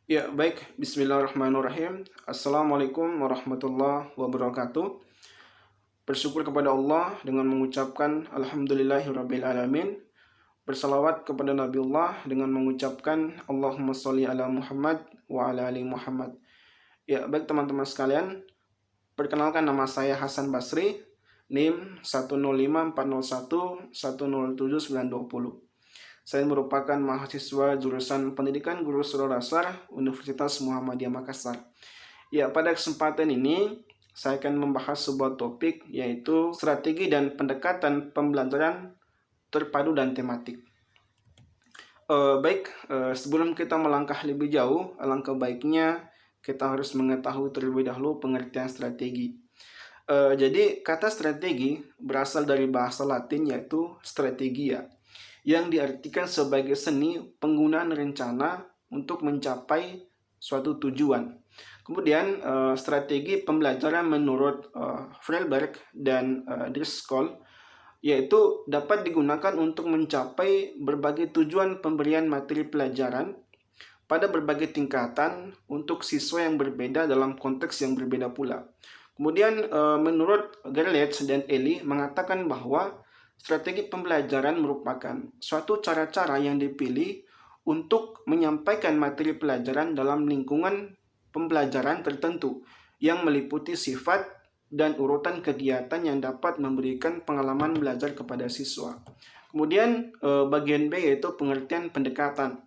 Ya, baik. Bismillahirrahmanirrahim. Assalamualaikum warahmatullahi wabarakatuh. Bersyukur kepada Allah dengan mengucapkan Alhamdulillahirabbil alamin. Bersalawat kepada Nabiullah dengan mengucapkan Allahumma sholli ala Muhammad wa ala ali Muhammad. Ya, baik teman-teman sekalian. Perkenalkan, nama saya Hasan Basri, NIM 105401107920. Saya merupakan mahasiswa jurusan Pendidikan Guru Suro Dasar Universitas Muhammadiyah Makassar. Ya, pada kesempatan ini saya akan membahas sebuah topik, yaitu strategi dan pendekatan pembelajaran terpadu dan tematik. Sebelum kita melangkah lebih jauh, alangkah baiknya kita harus mengetahui terlebih dahulu pengertian strategi. Jadi kata strategi berasal dari bahasa Latin, yaitu strategia, yang diartikan sebagai seni penggunaan rencana untuk mencapai suatu tujuan. Kemudian strategi pembelajaran menurut Freiberg dan Driscoll, yaitu dapat digunakan untuk mencapai berbagai tujuan pemberian materi pelajaran pada berbagai tingkatan untuk siswa yang berbeda dalam konteks yang berbeda pula. Kemudian menurut Gerlach dan Eli mengatakan bahwa strategi pembelajaran merupakan suatu cara-cara yang dipilih untuk menyampaikan materi pelajaran dalam lingkungan pembelajaran tertentu yang meliputi sifat dan urutan kegiatan yang dapat memberikan pengalaman belajar kepada siswa. Kemudian bagian B yaitu pengertian pendekatan,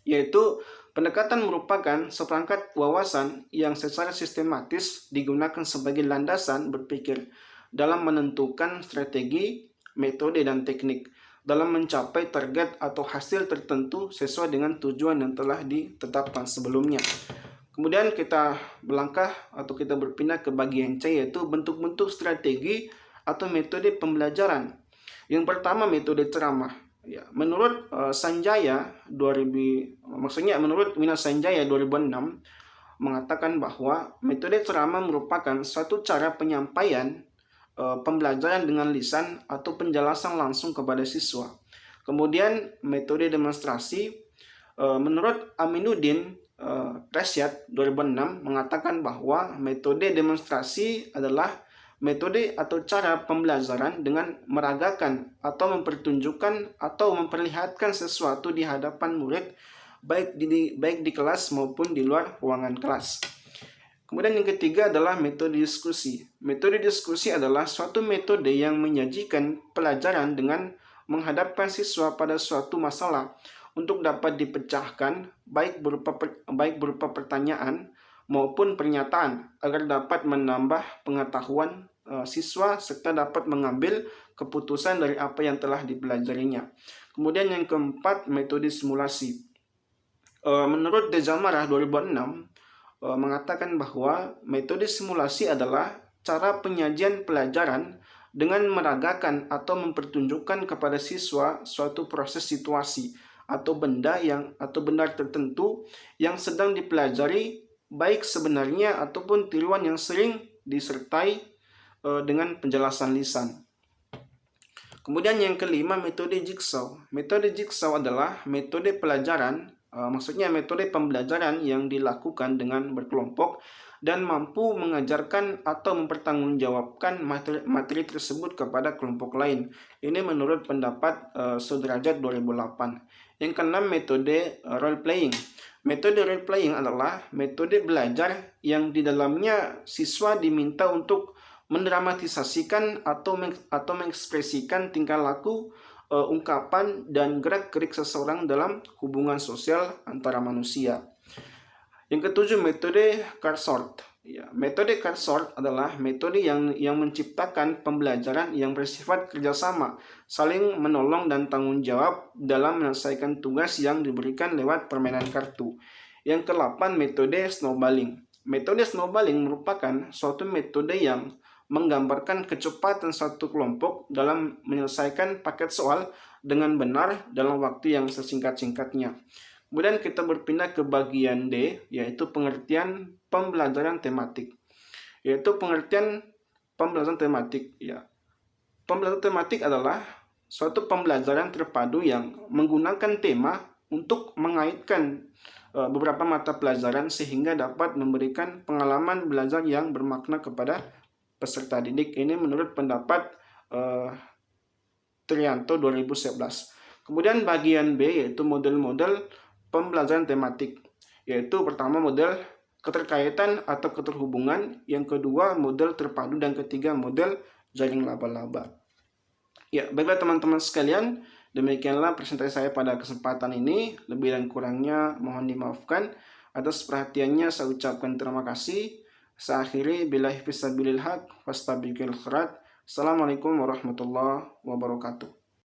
yaitu pendekatan merupakan seperangkat wawasan yang secara sistematis digunakan sebagai landasan berpikir dalam menentukan strategi, metode, dan teknik dalam mencapai target atau hasil tertentu sesuai dengan tujuan yang telah ditetapkan sebelumnya. Kemudian kita berpindah ke bagian C, yaitu bentuk-bentuk strategi atau metode pembelajaran. Yang pertama, metode ceramah. Ya, menurut menurut Wina Sanjaya 2006 mengatakan bahwa metode ceramah merupakan suatu cara penyampaian pembelajaran dengan lisan atau penjelasan langsung kepada siswa. Kemudian metode demonstrasi, menurut Aminuddin Rasyad 2006 mengatakan bahwa metode demonstrasi adalah metode atau cara pembelajaran dengan meragakan atau mempertunjukkan atau memperlihatkan sesuatu di hadapan murid, baik di kelas maupun di luar ruangan kelas. Kemudian yang ketiga adalah metode diskusi. Metode diskusi adalah suatu metode yang menyajikan pelajaran dengan menghadapkan siswa pada suatu masalah untuk dapat dipecahkan baik berupa pertanyaan maupun pernyataan agar dapat menambah pengetahuan siswa serta dapat mengambil keputusan dari apa yang telah dipelajarinya. Kemudian yang keempat, metode simulasi. Menurut Dejamarah 2006 mengatakan bahwa metode simulasi adalah cara penyajian pelajaran dengan meragakan atau mempertunjukkan kepada siswa suatu proses situasi atau benda tertentu yang sedang dipelajari, baik sebenarnya ataupun tiruan yang sering disertai dengan penjelasan lisan. Kemudian yang kelima, metode jigsaw. Metode jigsaw adalah metode pelajaran, metode pembelajaran yang dilakukan dengan berkelompok dan mampu mengajarkan atau mempertanggungjawabkan materi tersebut kepada kelompok lain. Ini menurut pendapat Sudrajat 2008. Yang keenam, metode role playing. Metode role playing adalah metode belajar yang di dalamnya siswa diminta untuk mendramatisasikan atau mengekspresikan tingkah laku, ungkapan, dan gerak-gerik seseorang dalam hubungan sosial antara manusia. Yang ketujuh, metode Karsort. Ya, metode Karsort adalah metode yang menciptakan pembelajaran yang bersifat kerjasama, saling menolong dan tanggung jawab dalam menyelesaikan tugas yang diberikan lewat permainan kartu. Yang ke-8, metode snowballing. Metode snowballing merupakan suatu metode yang menggambarkan kecepatan satu kelompok dalam menyelesaikan paket soal dengan benar dalam waktu yang sesingkat-singkatnya. Kemudian kita berpindah ke bagian D, yaitu pengertian pembelajaran tematik. Yaitu pengertian pembelajaran tematik. Ya. Pembelajaran tematik adalah suatu pembelajaran terpadu yang menggunakan tema untuk mengaitkan beberapa mata pelajaran sehingga dapat memberikan pengalaman belajar yang bermakna kepada peserta didik. Ini menurut pendapat Trianto 2011. Kemudian bagian B yaitu model-model pembelajaran tematik, yaitu pertama model keterkaitan atau keterhubungan, yang kedua model terpadu, dan ketiga model jaring laba-laba. Ya, baiklah teman-teman sekalian, demikianlah presentasi saya pada kesempatan ini. Lebih dan kurangnya mohon dimaafkan. Atas perhatiannya saya ucapkan terima kasih. Saya akhiri billahi fisabilil haq wastabiqil khairat. Assalamualaikum warahmatullahi wabarakatuh.